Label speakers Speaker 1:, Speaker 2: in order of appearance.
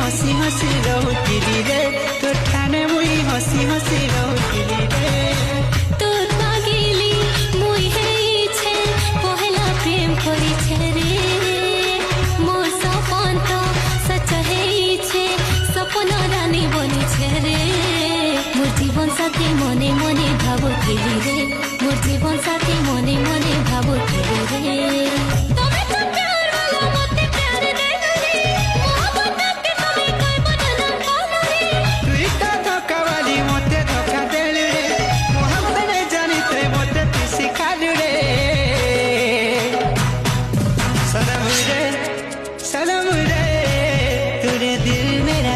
Speaker 1: हसी हसी रहूतिली रे तो ठाने मुई हसी हसी रहूतिली रे
Speaker 2: তোর পাগিলি মুই হেইছে পহেলা প্রেম করিছে রে মোর সপন তো সচ হেইছে সপন রানী বনিছে রে মোর জীবন সাথী মনে মনে ভাবুতিলি রে মোর জীবন সাথী মনে মনে ভাবুতিলি রে তুমি তো প্যার वाला মতে প্যার দেলো রে মোহব্বত के তুমি কইব না ভালো রে
Speaker 1: তুই তা ধোকাবালি মতে ধোকা দেলু রে মোহব্বত নে জানিতে মতে তুই শিখালু রে सनम रे तुरे दिल मेरा